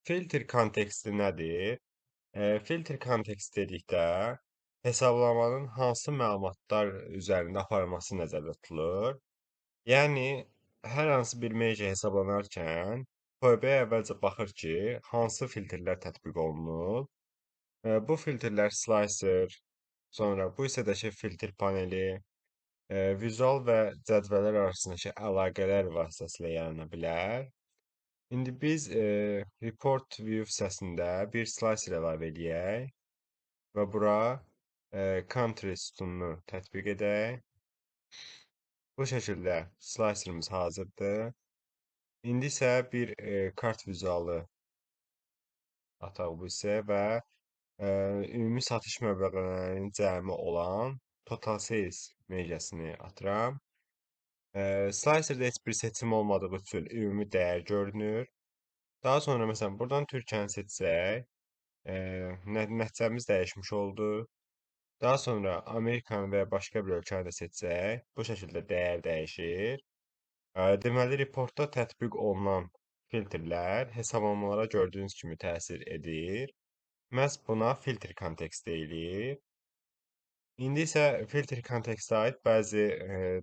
Filtr konteksti nədir? Filtr kontekst dedikdə hesablamanın hansı məlumatlar üzərində aparılması nəzərdə tutulur. Yəni hər hansı bir media hesablanarkən PB əvvəlcə baxır ki, hansı filtrlər tətbiq olunub. Bu filtrlər slicer, sonra bu hissədəki filtr paneli, vizual və cədvəllər arasındakı əlaqələr vasitəsilə yarana bilər. İndi biz report view hissəsində bir slicer əlavə eləyək və bura country sütununu tətbiq edək. Bu şəkildə slicerimiz hazırdır. İndi isə bir kart vizualı ataq bu hissəyə və ümumi satış məbləğlərinin cəmi olan total sales meycəsini atıram. Slicerdə heç bir seçim olmadığı üçün ümumi dəyər görünür. Daha sonra məsələn buradan Türkiyəni seçsək, nəticəmiz dəyişmiş oldu. Daha sonra Amerikanı və ya başqa bir ölkəni də seçsək, bu şəkildə dəyər dəyişir. Deməli, reportda tətbiq olunan filtrlər hesablamalara gördüyünüz kimi təsir edir. Məhz buna filtr kontekst deyilir. İndi isə filtr kontekstə aid bəzi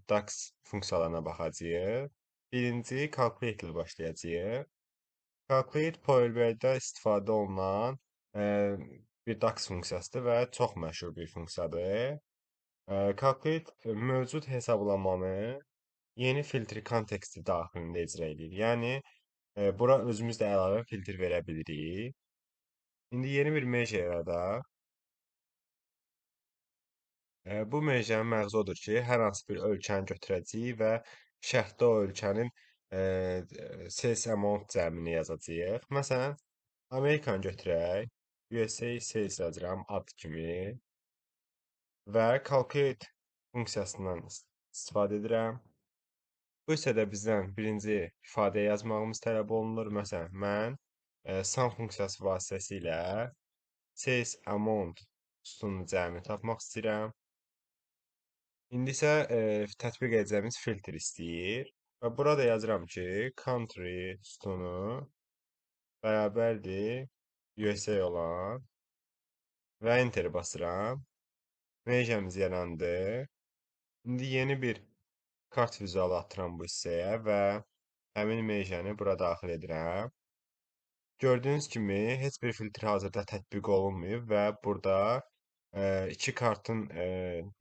DAX funksiyalarına baxacağıq. Birinci calculate ilə başlayacağıq. Calculate PowerPoint-də istifadə olunan bir DAX funksiyasıdır və çox məşhur bir funksiyadır. Calculate mövcud hesablamanı yeni filtr konteksti daxilində icra edir. Yəni bura özümüz də əlavə filtr verə bilirik. İndi yeni bir meja yaradaq. Bu mejanın məğzi odur ki, hər hansı bir ölkəni götürəcəyik və şərtdə o ölkənin sales amount cəmini yazacağıq. Məsələn, Amerikanı götürək. USA sales yazıram ad kimi və calculate funksiyasından istifadə edirəm. Bu hissədə bizdən birinci ifadə yazmağımız tələb olunur. Məsələn, mən sum funksiyası vasitəsilə sales amount sütunun cəmini tapmaq istəyirəm. İndi isə tətbiq edəcəyimiz filtr istəyir və burada yazıram ki, country sütunu bərabərdir USA olan və enter basıram. Meycəmiz yarandı. İndi yeni bir kart vizualı atıram bu hissəyə və həmin meycəni bura daxil edirəm. Gördüyünüz kimi heç bir filtr hazırda tətbiq olunmayıb və burada iki kartın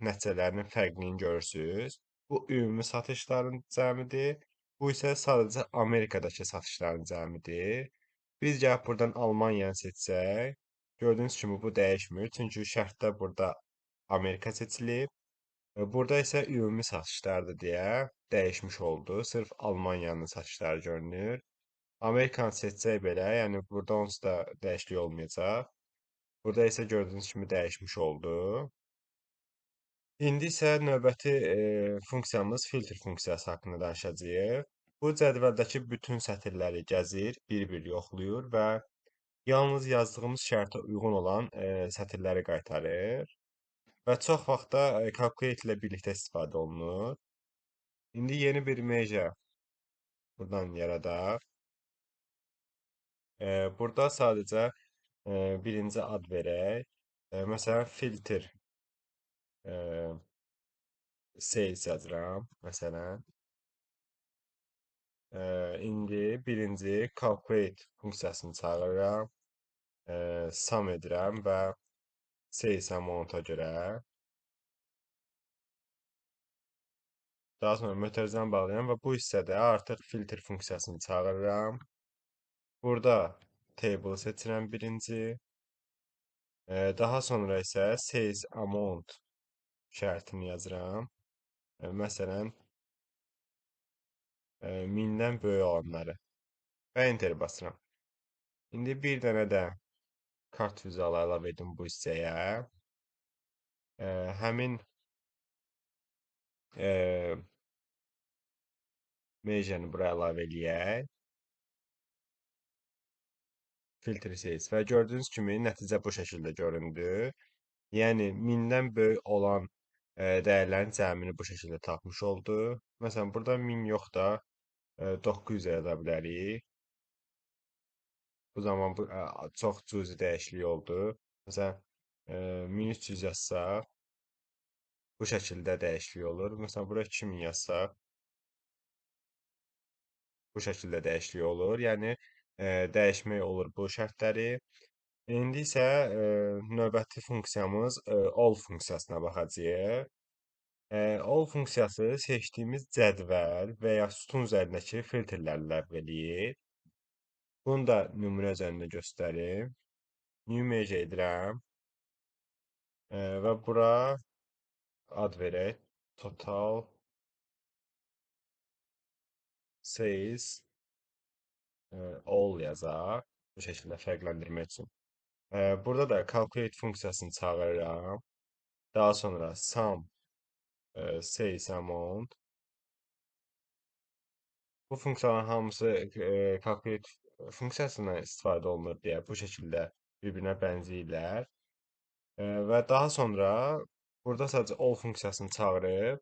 nəticələrinin fərqliyini görürsüz. Bu ümumi satışların cəmidir. Bu isə sadəcə Amerikadakı satışların cəmidir. Biz gəlib buradan Almaniyanı seçsək, gördüyünüz kimi bu dəyişmir. Çünki şərtdə burada Amerika seçilib. Burada isə ümumi satışlardır deyə dəyişmiş oldu. Sırf Almaniyanın satışları görünür. Amerikanı seçsək belə, yəni burada onsuz da dəyişiklik olmayacaq. Burada isə gördüyünüz kimi dəyişmiş oldu. İndi isə növbəti funksiyamız filtr funksiyası haqqında danışacağıq. Bu cədvəldəki bütün sətirləri gəzir, bir-bir yoxlayır və yalnız yazdığımız şərtə uyğun olan sətirləri qaytarır. Və çox vaxt da calculate ilə birlikdə istifadə olunur. İndi yeni bir meja buradan yaradaq. Burada sadəcə birinci ad verək. Məsələn, filtr sales yazıram, məsələn. İndi birinci calculate funksiyasını çağırıram. Sum edirəm və sales amount-a görə. Daha sonra mötərizəni bağlayıram və bu hissədə artıq filtr funksiyasını çağırıram. Burada table seçirəm birinci. Daha sonra isə sales amount şərtini yazıram. Məsələn, 1000-dən böyük olanları və enter basıram. İndi bir dənə də kart vizualı əlavə edim bu hissəyə. Həmin meycəni bura əlavə eləyək. Filtr sales və gördüyünüz kimi nəticə bu şəkildə göründü. Yəni 1000-dən böyük olan dəyərlərin cəmini bu şəkildə tapmış oldu. Məsələn, burada 1000 yox da 900 yaza bilərik. Bu zaman bu çox cüzi dəyişiklik oldu. Məsələn, 1300 yazsaq, bu şəkildə dəyişiklik olur. Məsələn, bura 2000 yazsaq, bu şəkildə dəyişiklik olur. Yəni dəyişmək olur bu şərtləri. İndi isə növbəti funksiyamız all funksiyasına baxacağıq. All funksiyası seçdiyimiz cədvəl və ya sütun üzərindəki filtrləri ləğv eləyir. Bunu da nümunə üzərində göstərim. New measure edirəm və bura ad verək. Total says all yazaq. Bu şəkildə fərqləndirmək üçün. Burada da calculate funksiyasını çağırıram. Daha sonra sum says amount. Bu funksiyaların hamısı calculate funksiyasından istifadə olunur deyə bu şəkildə bir-birinə bənzəyirlər. Və daha sonra burada sadəcə all funksiyasını çağırıb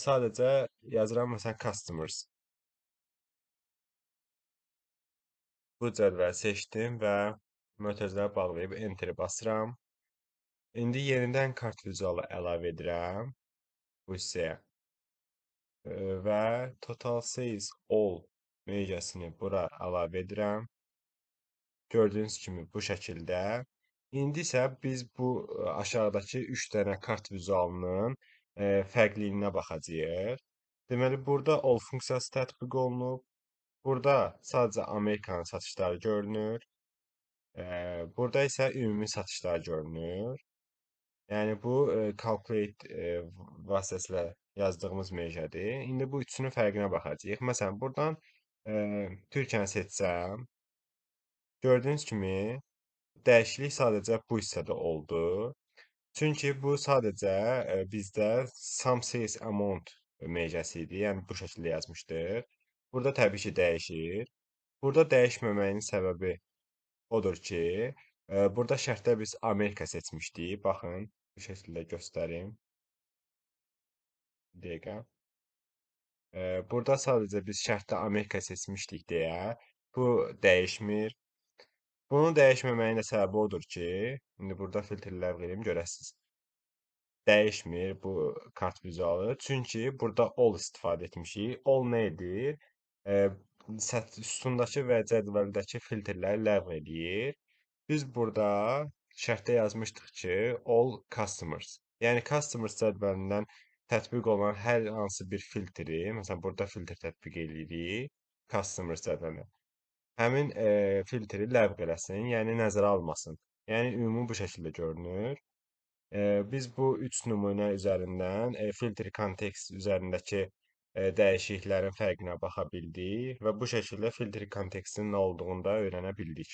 sadəcə yazıram məsələn customers. Bu cədvəli seçdim və mötərizələri bağlayıb enteri basıram. İndi yenidən kart vizualı əlavə edirəm bu hissəyə. Və total says all meycəsini bura əlavə edirəm. Gördüyünüz kimi bu şəkildə. İndi isə biz bu aşağıdakı 3 dənə kart vizualının fərqliliyinə baxacağıq. Deməli, burada all funksiyası tətbiq olunub. Burada sadəcə Amerikanın satışları görünür. Burada isə ümumi satışlar görünür. Yəni bu calculate vasitəsilə yazdığımız mecədir. İndi bu üçünün fərqinə baxacağıq. Məsələn, buradan Türkiyəni seçsəm, gördüyünüz kimi dəyişiklik sadəcə bu hissədə oldu. Çünki bu sadəcə bizdə sum says amount mecəsi idi. Yəni bu şəkildə yazmışdıq. Burada təbii ki, dəyişir. Burada dəyişməməyinin səbəbi odur ki, burada şərtdə biz Amerika seçmişdik. Baxın, bu şəkildə göstərim. Bir dəqiqə. Burada sadəcə biz şərtdə Amerika seçmişdik deyə bu dəyişmir. Bunun dəyişməməyinin də səbəbi odur ki, indi burada filtrlər vereyim görəsiniz. Dəyişmir bu kart vizualı. Çünki burada all istifadə etmişik. All nə edir? Sütundakı və cədvəldəki filtrləri ləğv edir. Biz burada şərtdə yazmışdıq ki, all customers. Yəni customers cədvəlindən tətbiq olunan hər hansı bir filtri, məsələn burada filtr tətbiq eləyirik, customers cədvəlinə. Həmin filtri ləğv eləsin, yəni nəzərə almasın. Yəni ümumi bu şəkildə görünür. Biz bu 3 nümunə üzərindən filtr kontekst üzərindəki dəyişikliklərin fərqinə baxa bildik və bu şəkildə filtr kontekstin nə olduğunu da öyrənə bildik.